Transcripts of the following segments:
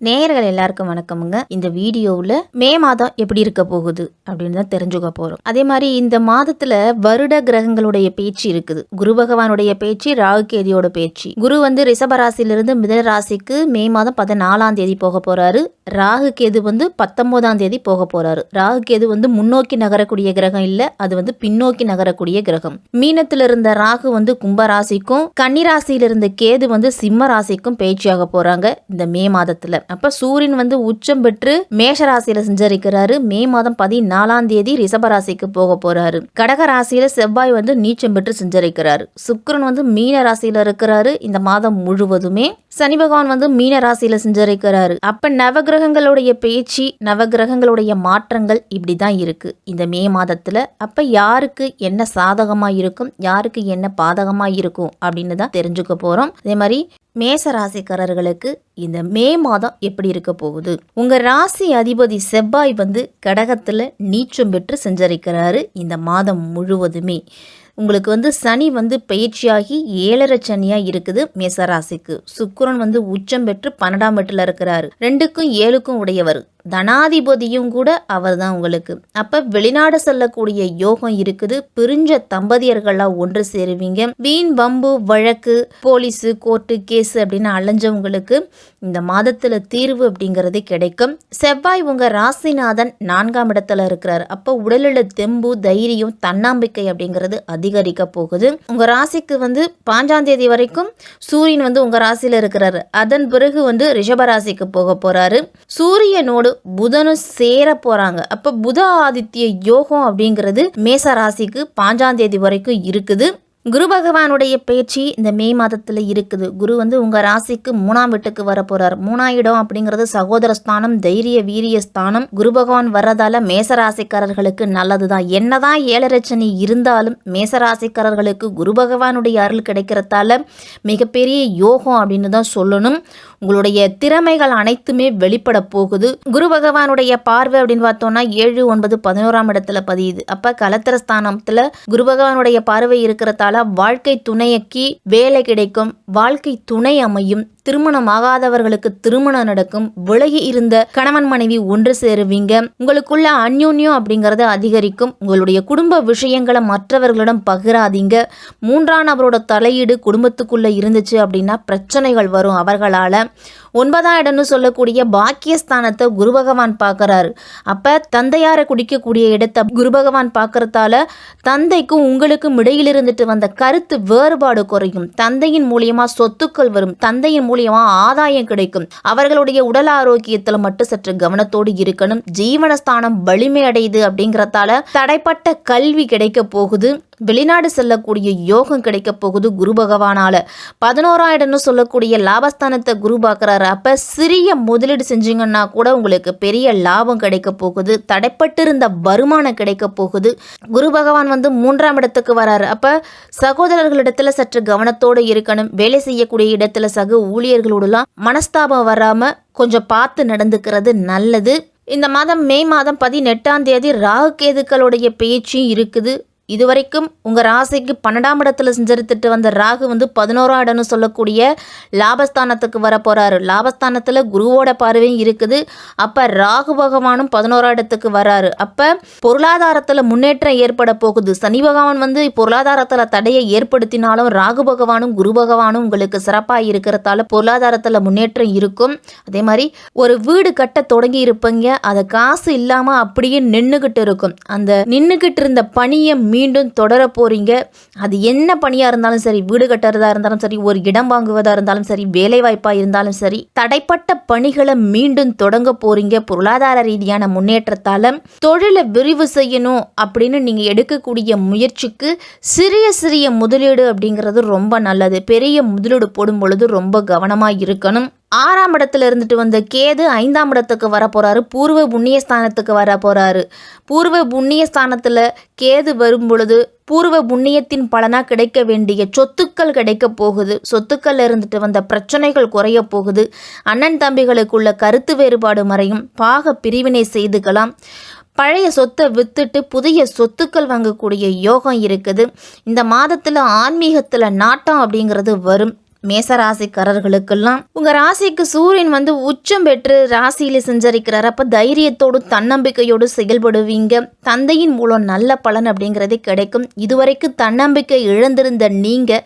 நேயர்கள் எல்லாருக்கும் வணக்கமுங்க. இந்த வீடியோவில் மே மாதம் எப்படி இருக்க போகுது அப்படின்னு தான் தெரிஞ்சுக்க போகிறோம். அதே மாதிரி இந்த மாதத்தில் வருட கிரகங்களுடைய பேச்சு இருக்குது. குரு பகவானுடைய பேச்சு, ராகு கேதியோட பேச்சு. குரு வந்து ரிஷபராசிலிருந்து மிதன ராசிக்கு மே மாதம் 14ஆம் தேதி போக போறாரு. ராகு கேது வந்து 19ஆம் தேதி போக போறாரு. ராகு கேது வந்து முன்னோக்கி நகரக்கூடிய கிரகம் இல்ல, அது வந்து பின்னோக்கி நகரக்கூடிய கிரகம். மீனத்தில் இருந்த ராகு வந்து கும்பராசிக்கும், கன்னிராசியில இருந்த கேது வந்து சிம்ம ராசிக்கும் பேச்சியாக போறாங்க இந்த மே மாதத்துல. அப்ப சூரியன் வந்து உச்சம் பெற்று மேஷ ராசியில சஞ்சரிக்கிறாரு. மே மாதம் 14ஆம் தேதி ரிஷபராசிக்கு போக போறாரு. கடக ராசியில செவ்வாய் வந்து நீச்சம் பெற்று சஞ்சரிக்கிறாரு. சுக்கிரன் வந்து மீன ராசியில இருக்கிறாரு. இந்த மாதம் முழுவதுமே சனி பகவான் வந்து மீன ராசியில சஞ்சரிக்கிறாரு. அப்ப நவகிரகங்களுடைய பேச்சு, நவகிரகங்களுடைய மாற்றங்கள் இப்படிதான் இருக்கு இந்த மே மாதத்துல. அப்ப யாருக்கு என்ன சாதகமா இருக்கும், யாருக்கு என்ன பாதகமா இருக்கும் அப்படின்னு தான் தெரிஞ்சுக்க போறோம். அதே மாதிரி மேச ராசிக்காரர்களுக்கு இந்த மே மாதம் எப்படி இருக்க போகுது. உங்க ராசி அதிபதி செவ்வாய் வந்து கடகத்துல நீச்சம் பெற்று சஞ்சரிக்கிறாரு இந்த மாதம் முழுவதுமே. உங்களுக்கு வந்து சனி வந்து பயிற்சியாகி 7.5 சனியா இருக்குது மேசராசிக்கு. சுக்கிரன் வந்து உச்சம் பெற்று 12ஆம் வீட்டுல இருக்கிறாரு. 2க்கும் 7க்கும் உடையவர், தனாதிபதியும் கூட அவர் தான் உங்களுக்கு. அப்ப வெளிநாடு செல்லக்கூடிய யோகம் இருக்குது. பிரிஞ்ச தம்பதியர்கள்லாம் ஒன்று சேருவீங்க. வீண் வம்பு வழக்கு, போலீஸு, கோர்ட்டு, கேஸ் அப்படின்னு அலைஞ்சவங்களுக்கு இந்த மாதத்துல தீர்வு அப்படிங்கிறது கிடைக்கும். செவ்வாய் உங்க ராசிநாதன் 4ஆம் இடத்துல இருக்கிறார். அப்ப உடலில் தெம்பு, தைரியம், தன்னம்பிக்கை அப்படிங்கிறது அதிகரிக்க போகுது. உங்க ராசிக்கு வந்து 5ஆம் தேதி வரைக்கும் சூரியன் வந்து உங்க ராசியில இருக்கிறாரு. அதன் பிறகு வந்து ரிஷப ராசிக்கு போக போறாரு. சூரியனோடு புதனும் சேர போறாங்க. அப்ப புத ஆதித்ய யோகம் அப்படிங்கிறது மேச ராசிக்கு 5ஆம் தேதி வரைக்கும் இருக்குது. குரு பகவானுடைய பேச்சு இந்த மே மாதத்துல இருக்குது. குரு வந்து உங்க ராசிக்கு 3ஆம் வீட்டுக்கு வர போறார். 3ஆம் இடம் அப்படிங்கிறது சகோதர ஸ்தானம், தைரிய வீரிய ஸ்தானம். குரு பகவான் வர்றதால மேசராசிக்காரர்களுக்கு நல்லதுதான். என்னதான் 7.5 சனி இருந்தாலும் மேசராசிக்காரர்களுக்கு குரு பகவானுடைய அருள் கிடைக்கிறதால மிகப்பெரிய யோகம் அப்படின்னு தான் சொல்லணும். உங்களுடைய திறமைகள் அனைத்துமே வெளிப்பட போகுது. குரு பகவானுடைய பார்வை அப்படின்னு பார்த்தோம்னா 7, 9, 11ஆம் இடத்துல பதியுது. அப்ப கலத்திரஸ்தானத்துல குரு பகவானுடைய பார்வை இருக்கிறதால வாழ்க்கை துணையக்கி வேலை கிடைக்கும், வாழ்க்கை துணை அமையும், திருமணம் ஆகாதவர்களுக்கு திருமணம் நடக்கும், விலகி இருந்த கணவன் மனைவி ஒன்று சேருவீங்க, உங்களுக்குள்ள அந்யோன்யம் அப்படிங்கறது அதிகரிக்கும். உங்களுடைய குடும்ப விஷயங்களை மற்றவர்களிடம் பகிராதீங்க. 3ஆம் நபரோட தலையீடு குடும்பத்துக்குள்ள இருந்துச்சு அப்படின்னா பிரச்சனைகள் வரும் அவர்களால. 9ஆம் இடம்னு சொல்லக்கூடிய பாக்கியஸ்தானத்தை குரு பகவான் பார்க்கறாரு. அப்ப தந்தையாரை குடிக்கக்கூடிய இடத்தை குரு பகவான் பார்க்கறதால தந்தைக்கும் உங்களுக்கும் இடையில் இருந்துட்டு வந்த கருத்து வேறுபாடு குறையும். தந்தையின் மூலியமா சொத்துக்கள் வரும், தந்தையின் மூலியமா ஆதாயம் கிடைக்கும். அவர்களுடைய உடல் ஆரோக்கியத்துல மட்டும் சற்று கவனத்தோடு இருக்கணும். ஜீவனஸ்தானம் வலிமை அடையுது அப்படிங்கறதால தடைப்பட்ட கல்வி கிடைக்க போகுது. வெளிநாடு செல்லக்கூடிய யோகம் கிடைக்க போகுது குரு பகவானால. 11ஆம் இடம்னு சொல்லக்கூடிய லாபஸ்தானத்தை குரு பார்க்கறாரு. அப்ப சிறிய முதலீடு செஞ்சீங்கன்னா கூட உங்களுக்கு பெரிய லாபம் கிடைக்க போகுது. தடைப்பட்டிருந்த வருமானம் கிடைக்க போகுது. குரு பகவான் வந்து 3ஆம் இடத்துக்கு வராரு. அப்ப சகோதரர்களிடத்துல சற்று கவனத்தோடு இருக்கணும். வேலை செய்யக்கூடிய இடத்துல சக ஊழியர்களோடலாம் மனஸ்தாபம் வராம கொஞ்சம் பார்த்து நடந்துக்கிறது நல்லது. இந்த மாதம் மே மாதம் 18ஆம் தேதி ராகு கேதுக்களுடைய பேச்சு இருக்குது. இதுவரைக்கும் உங்க ராசிக்கு 12ஆம் இடத்துல சஞ்சரித்துட்டு வந்த ராகு வந்து 11ஆம் இடம்னு சொல்லக்கூடிய லாபஸ்தானத்துக்கு வர போறாரு. லாபஸ்தானத்துல குருவோட பார்வையும் இருக்குது. அப்ப ராகு பகவானும் 11ஆம் இடத்துக்கு வராரு. அப்ப பொருளாதாரத்துல முன்னேற்றம் ஏற்பட போகுது. சனி பகவான் வந்து பொருளாதாரத்துல தடையை ஏற்படுத்தினாலும் ராகு பகவானும் குரு பகவானும் உங்களுக்கு சிறப்பா இருக்கிறதால பொருளாதாரத்துல முன்னேற்றம் இருக்கும். அதே மாதிரி ஒரு வீடு கட்ட தொடங்கி இருப்பீங்க, அது காசு இல்லாம அப்படியே நின்னுகிட்டு இருக்கும். அந்த நின்னுகிட்டு இருந்த பணியை மீண்டும் தொடர போறீங்க. அது என்ன பணியா இருந்தாலும் சரி, வீடு கட்டுறதா இருந்தாலும் சரி, ஒரு இடம் வாங்குவதா இருந்தாலும் சரி, வேலை வாய்ப்பா இருந்தாலும் சரி, தடைப்பட்ட பணிகளை மீண்டும் தொடங்க போறீங்க. பொருளாதார ரீதியான முன்னேற்றத்தால தொழிலை விரிவு செய்யணும் அப்படின்னு நீங்க எடுக்கக்கூடிய முயற்சிக்கு சிறிய சிறிய முதலீடு அப்படிங்கிறது ரொம்ப நல்லது. பெரிய முதலீடு போடும் பொழுது ரொம்ப கவனமா இருக்கணும். 6ஆம் இடத்துல இருந்துட்டு வந்த கேது 5ஆம் இடத்துக்கு வர போறாரு. பூர்வ புண்ணிய ஸ்தானத்துக்கு வர போறாரு. பூர்வ புண்ணிய ஸ்தானத்துல கேது வரும் பொழுது பூர்வ புண்ணியத்தின் பலனா கிடைக்க வேண்டிய சொத்துக்கள் கிடைக்க போகுது. சொத்துக்கள் இருந்துட்டு வந்த பிரச்சனைகள் குறைய போகுது. அண்ணன் தம்பிகளுக்குள்ள கருத்து வேறுபாடு மறையும். பாக பிரிவினை செய்துக்கலாம். பழைய சொத்தை வித்துட்டு புதிய சொத்துக்கள் வாங்கக்கூடிய யோகம் இருக்குது. இந்த மாதத்துல ஆன்மீகத்துல நாட்டம் அப்படிங்கிறது வரும். மேச ராசிக்காரர்களுக்கெல்லாம் உங்க ராசிக்கு சூரியன் வந்து உச்சம் பெற்று ராசியில செஞ்சரிக்கிறார். அப்ப தைரியத்தோடு தன்னம்பிக்கையோடு செயல்படுவீங்க. தந்தையின் மூலம் நல்ல பலன் அப்படிங்கிறது கிடைக்கும். இதுவரைக்கும் தன்னம்பிக்கை இழந்திருந்த நீங்க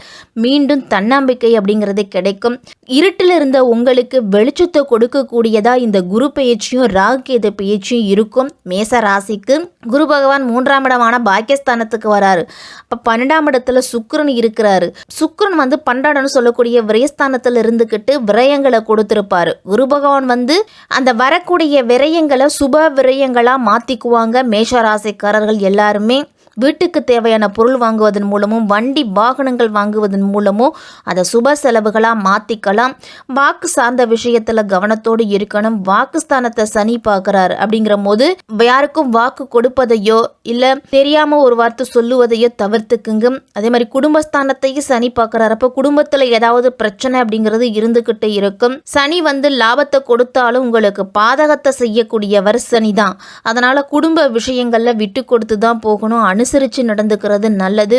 மீண்டும் தன்னம்பிக்கை அப்படிங்கிறது கிடைக்கும். இருட்டில் இருந்த உங்களுக்கு வெளிச்சத்தை கொடுக்கக்கூடியதா இந்த குரு பெயர்ச்சியும் ராகுகேது பெயர்ச்சியும் இருக்கும். மேச ராசிக்கு குரு பகவான் 3ஆம் இடமான பாக்கியஸ்தானத்துக்கு வராரு. அப்ப 12ஆம் இடத்துல சுக்கிரன் இருக்கிறாரு. சுக்கிரன் வந்து 12ன்னு சொல்லக்கூடிய விரயஸ்தானத்துல இருந்துகிட்டு விரயங்களை கொடுத்திருப்பாரு. குரு பகவான் வந்து அந்த வரக்கூடிய விரயங்களை சுப விரயங்களா மாத்திக்குவாங்க. மேஷ ராசிக்காரர்கள் எல்லாருமே வீட்டுக்கு தேவையான பொருள் வாங்குவதன் மூலமும் வண்டி வாகனங்கள் வாங்குவதன் மூலமும் அதை சுப செலவுகளாக மாற்றிக்கலாம். வாக்கு சார்ந்த விஷயத்தில் கவனத்தோடு இருக்கணும். வாக்குஸ்தானத்தை சனி பார்க்குறாரு அப்படிங்கிற போது யாருக்கும் வாக்கு கொடுப்பதையோ இல்லை தெரியாமல் ஒரு வார்த்தை சொல்லுவதையோ தவிர்த்துக்குங்க. அதே மாதிரி குடும்பஸ்தானத்தையும் சனி பார்க்குறாரு. அப்போ குடும்பத்தில் ஏதாவது பிரச்சனை அப்படிங்கிறது இருந்துக்கிட்டு இருக்கும். சனி வந்து லாபத்தை கொடுத்தாலும் உங்களுக்கு பாதகத்தை செய்யக்கூடியவர் சனி தான். அதனால் குடும்ப விஷயங்களில் விட்டு கொடுத்து தான் போகணும். அனுசரித்து நடந்துக்கிறது நல்லது.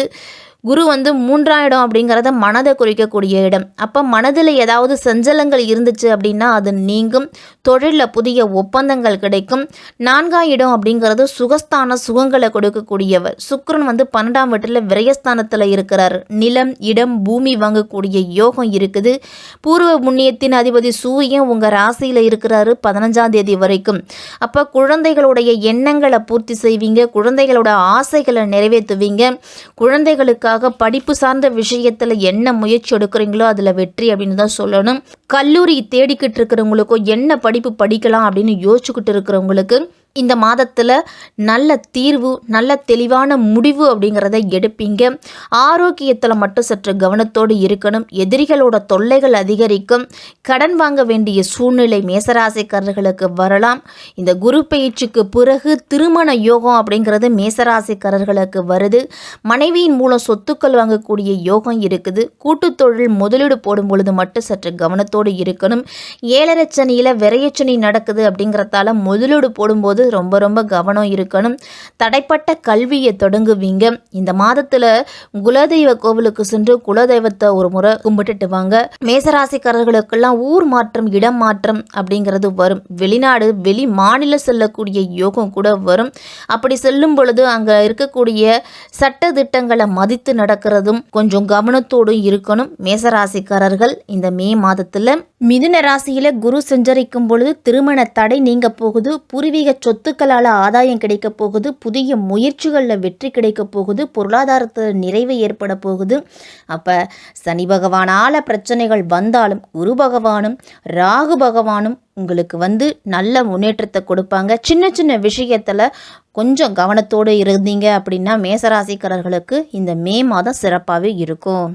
குரு வந்து 3ஆம் இடம் அப்படிங்கிறத மனதை குறிக்கக்கூடிய இடம். அப்போ மனதில் ஏதாவது சஞ்சலங்கள் இருந்துச்சு அப்படின்னா அது நீங்கும். தொழிலில் புதிய ஒப்பந்தங்கள் கிடைக்கும். 4ஆம் இடம் அப்படிங்கிறது சுகஸ்தான சுகங்களை கொடுக்கக்கூடியவர். சுக்கிரன் வந்து 12ஆம் வீட்டில் விரயஸ்தானத்தில் இருக்கிறார். நிலம் இடம் பூமி வாங்கக்கூடிய யோகம் இருக்குது. பூர்வ புண்ணியத்தின் அதிபதி சூரியன் உங்கள் ராசியில் இருக்கிறாரு 15ஆம் தேதி வரைக்கும். அப்போ குழந்தைகளுடைய எண்ணங்களை பூர்த்தி செய்வீங்க. குழந்தைகளோட ஆசைகளை நிறைவேற்றுவீங்க. குழந்தைகளுக்கு படிப்பு சார்ந்த விஷயத்துல என்ன முயற்சி எடுக்கிறீங்களோ அதுல வெற்றி அப்படின்னு தான் சொல்லணும். கல்லூரி தேடிக்கிட்டு இருக்கிறவங்களுக்கோ என்ன படிப்பு படிக்கலாம் அப்படின்னு யோசிச்சுக்கிட்டு இருக்கிறவங்களுக்கு இந்த மாதத்தில் நல்ல தீர்வு நல்ல தெளிவான முடிவு அப்படிங்கிறத எடுப்பீங்க. ஆரோக்கியத்தில் மட்டும் சற்று கவனத்தோடு இருக்கணும். எதிரிகளோட தொல்லைகள் அதிகரிக்கும். கடன் வாங்க வேண்டிய சூழ்நிலை மேசராசிக்காரர்களுக்கு வரலாம். இந்த குரு பயிற்சிக்கு பிறகு திருமண யோகம் அப்படிங்கிறது மேசராசிக்காரர்களுக்கு வருது. மனைவியின் மூலம் சொத்துக்கள் வாங்கக்கூடிய யோகம் இருக்குது. கூட்டு தொழில் முதலீடு போடும் பொழுது மட்டும் சற்று கவனத்தோடு இருக்கணும். 7.5 சனியில் விரையச்சனி நடக்குது அப்படிங்கிறதால முதலீடு போடும்போது ரொம்ப ரொம்ப கவனம் இருக்கணும். தடைப்பட்ட கல்வியை தொடங்குவீங்க. இந்த மாதத்துல குலதெய்வ கோவிலுக்கு சென்று குலதெய்வத்தை ஒரு முறை கும்பிட்டுட்டு வாங்க. மேசராசிக்காரர்களுக்கெல்லாம் ஊர் மாற்றம் இடம் மாற்றம் அப்படிங்கிறது வரும். வெளிநாடு வெளி மாநில செல்லக்கூடிய யோகம் கூட வரும். அப்படி செல்லும் பொழுது அங்க இருக்கக்கூடிய சட்ட திட்டங்களை மதித்து நடக்கிறதும் கொஞ்சம் கவனத்தோடு இருக்கணும். மேசராசிக்காரர்கள் இந்த மே மாதத்துல மிதுன ராசியில குரு சஞ்சரிக்கும் பொழுது திருமண தடை நீங்க போகுது. பூர்வீக சொத்துக்களால் ஆதாயம் கிடைக்க போகுது. புதிய முயற்சிகளில் வெற்றி கிடைக்க போகுது. பொருளாதாரத்தில் நிறைவு ஏற்பட போகுது. அப்போ சனி பகவானால் பிரச்சனைகள் வந்தாலும் குரு பகவானும் ராகு பகவானும் உங்களுக்கு வந்து நல்ல முன்னேற்றத்தை கொடுப்பாங்க. சின்ன சின்ன விஷயத்தில் கொஞ்சம் கவனத்தோடு இருந்தீங்க அப்படின்னா மேசராசிக்காரர்களுக்கு இந்த மே மாதம் சிறப்பாகவே இருக்கும்.